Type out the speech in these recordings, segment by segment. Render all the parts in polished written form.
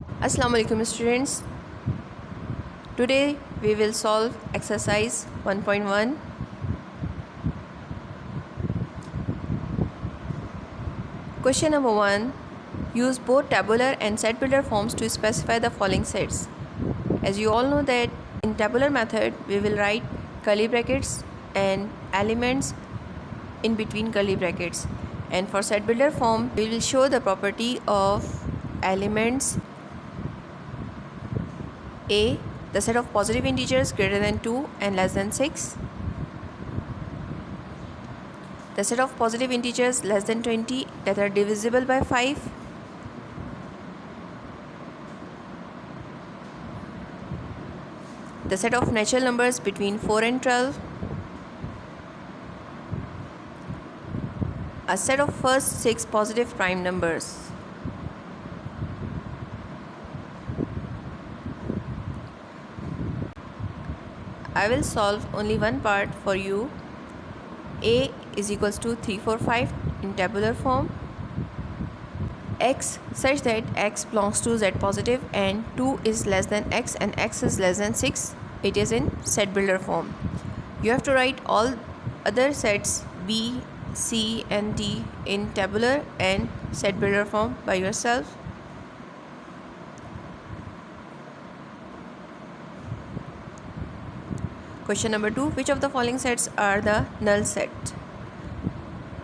Assalamu alaikum students. Today we will solve exercise 1.1. Question number 1. Use both tabular and set builder forms to specify the following sets. As you all know that in tabular method we will write curly brackets and elements in between curly brackets, and for set builder form we will show the property of elements A, the set of positive integers greater than 2 and less than 6, the set of positive integers less than 20 that are divisible by 5, the set of natural numbers between 4 and 12, a set of first 6 positive prime numbers. I will solve only one part for you. A is equals to 3, 4, 5 in tabular form, x such that x belongs to z positive and 2 is less than x and x is less than 6. It is in set builder form. You have to write all other sets B, C and D in tabular and set builder form by yourself. Question number 2. Which of the following sets are the null set?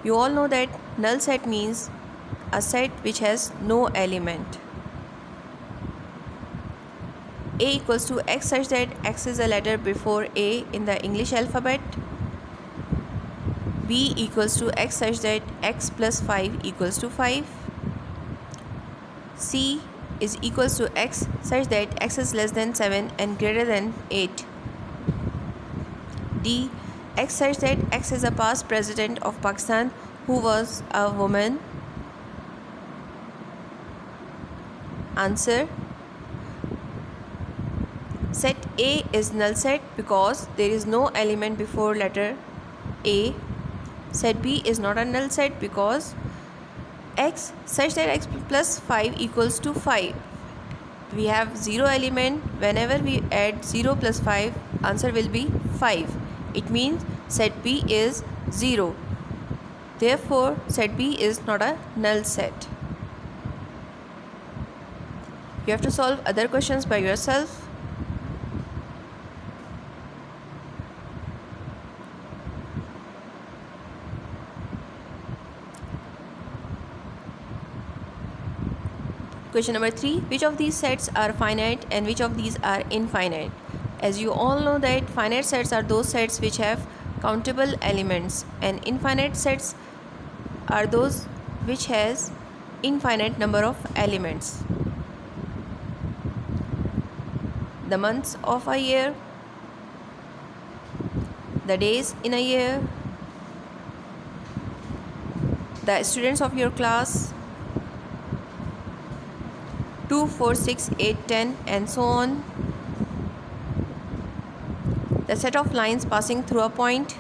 You all know that null set means a set which has no element. A equals to x such that x is a letter before A in the English alphabet. B equals to x such that x plus 5 equals to 5. C is equals to x such that x is less than 7 and greater than 8. D, x such that x is a past president of Pakistan who was a woman. Answer: set A is null set because there is no element before letter A. Set B is not a null set because x such that x plus 5 equals to 5. We have 0 element. Whenever we add 0 plus 5, answer will be 5. It means set B is 0. Therefore, set B is not a null set. You have to solve other questions by yourself. Question number 3. Which of these sets are finite and which of these are infinite? As you all know that finite sets are those sets which have countable elements, and infinite sets are those which has infinite number of elements. The months of a year, the days in a year, the students of your class, 2, 4, 6, 8, 10 and so on. The set of lines passing through a point,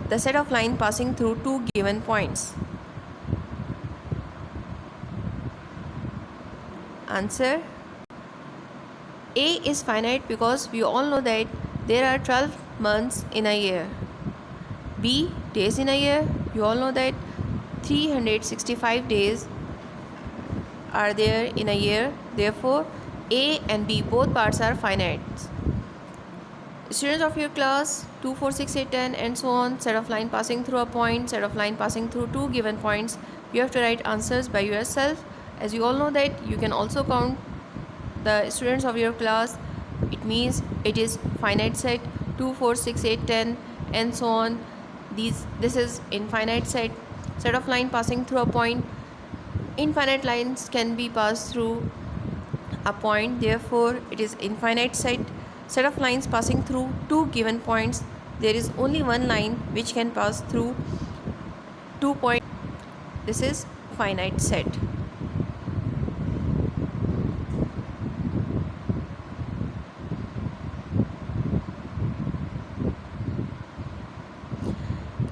the set of lines passing through two given points. Answer: A is finite because we all know that there are 12 months in a year. B, days in a year. You all know that 365 days are there in a year. Therefore, A and B both parts are finite. Students of your class, 2, 4, 6, 8, 10 and so on, set of line passing through a point, set of line passing through two given points. You have to write answers by yourself. As you all know that you can also count the students of your class. It means it is finite set, 2, 4, 6, 8, 10 and so on. This is infinite set. Set of line passing through a point. Infinite lines can be passed through a point, therefore it is infinite set. Set of lines passing through two given points. There is only one line which can pass through 2 points. This is finite set.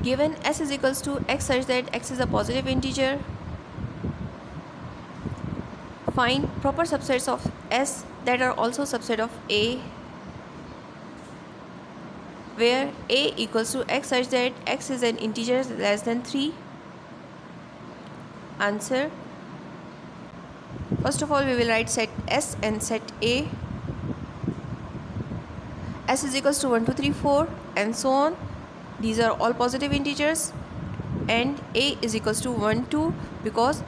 Given s is equals to x such that x is a positive integer, Find proper subsets of S that are also subset of A, where A equals to X such that X is an integer less than 3. Answer. First of all, we will write set S and set A. S is equals to 1, 2, 3, 4 and so on. These are all positive integers, and A is equals to 1, 2 because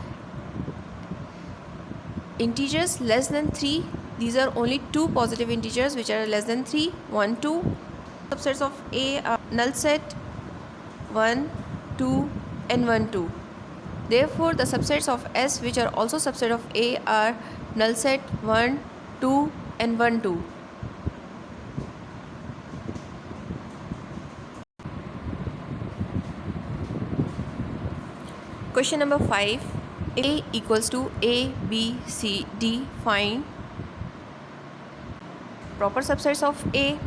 integers less than 3, these are only two positive integers which are less than 3, 1, 2. Subsets of A are null set 1, 2 and 1, 2. Therefore, the subsets of S which are also subset of A are null set 1, 2 and 1, 2. Question number 5. A equals to A, B, C, D. Find proper subsets of A,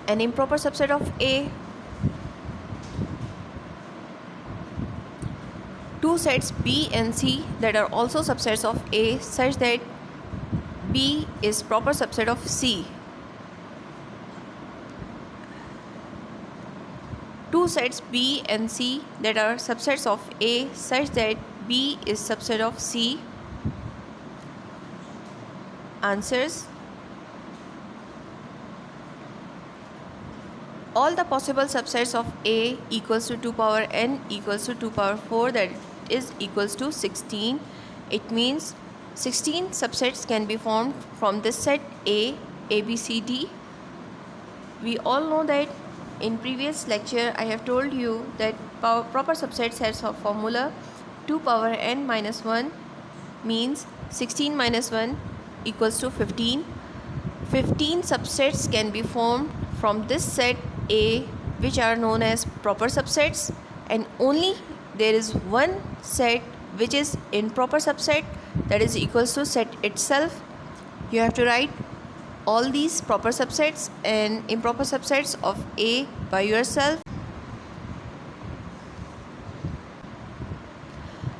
an improper subset of A, two sets B and C that are also subsets of A such that B is proper subset of C. Two sets B and C that are subsets of A such that B is subset of C. Answers. All the possible subsets of A equals to 2 power n equals to 2 power 4, that is equals to 16. It means 16 subsets can be formed from this set A, B, C, D. We all know that in previous lecture I have told you that proper subsets has a formula 2 power n minus 1 means 16 minus 1 equals to 15. 15 subsets can be formed from this set A which are known as proper subsets, and only there is one set which is improper subset, that is equals to set itself. You have to write all these proper subsets and improper subsets of A by yourself.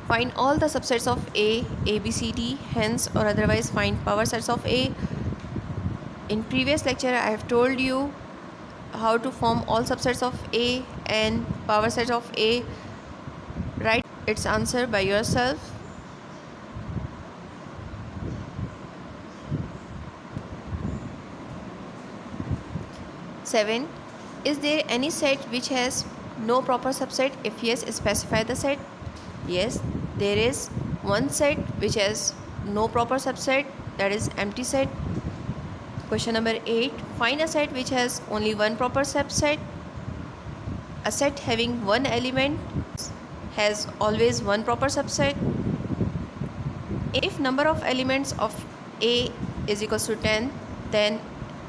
Find all the subsets of A, B, C, D, hence or otherwise find power sets of A. In previous lecture I have told you how to form all subsets of A and power sets of A. Write its answer by yourself. Seven. Is there any set which has no proper subset? If yes, specify the set. Yes, there is one set which has no proper subset, that is empty set. Question number 8. Find a set which has only one proper subset. A set having one element has always one proper subset. If number of elements of A is equals to 10, then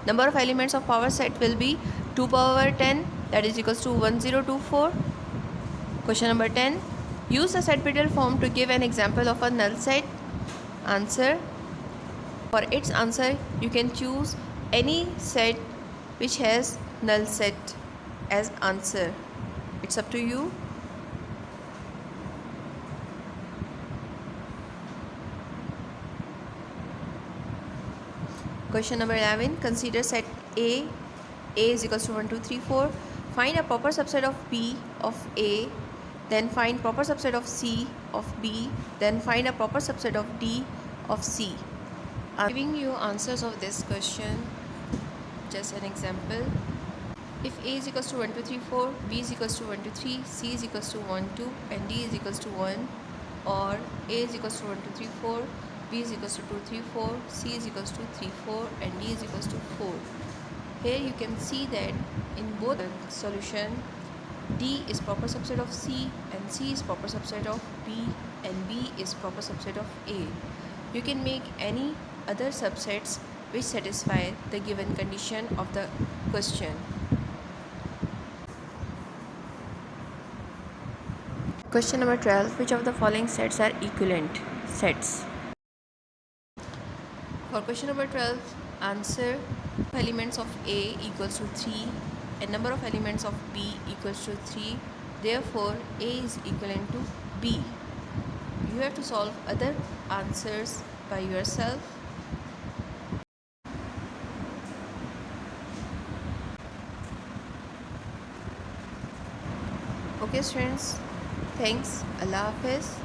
number of elements of power set will be 2 power 10, that is equals to 1024. Question number 10. Use the set brittle form to give an example of a null set. Answer. For its answer, you can choose any set which has null set as answer. It's up to you. Question number 11. Consider set A. A is equals to 1, 2, 3, 4. Find a proper subset of B of A. Then find proper subset of C of B. Then find a proper subset of D of C. I'm giving you answers of this question. Just an example. If A is equals to 1, 2, 3, 4, B is equals to 1, 2, 3, C is equals to 1, 2 and D is equals to 1, or A is equals to 1, 2, 3, 4, B is equals to 2, 3, 4, C is equals to 3, 4 and D is equals to 4. Here you can see that in both solution D is proper subset of C and C is proper subset of B and B is proper subset of A. You can make any other subsets which satisfy the given condition of the question. Question number 12. Which of the following sets are equivalent sets? For question number 12, answer. Elements of A equals to 3 and number of elements of B equals to 3. Therefore, A is equivalent to B. you have to solve other answers by yourself. Okay students, thanks. Allah Hafiz.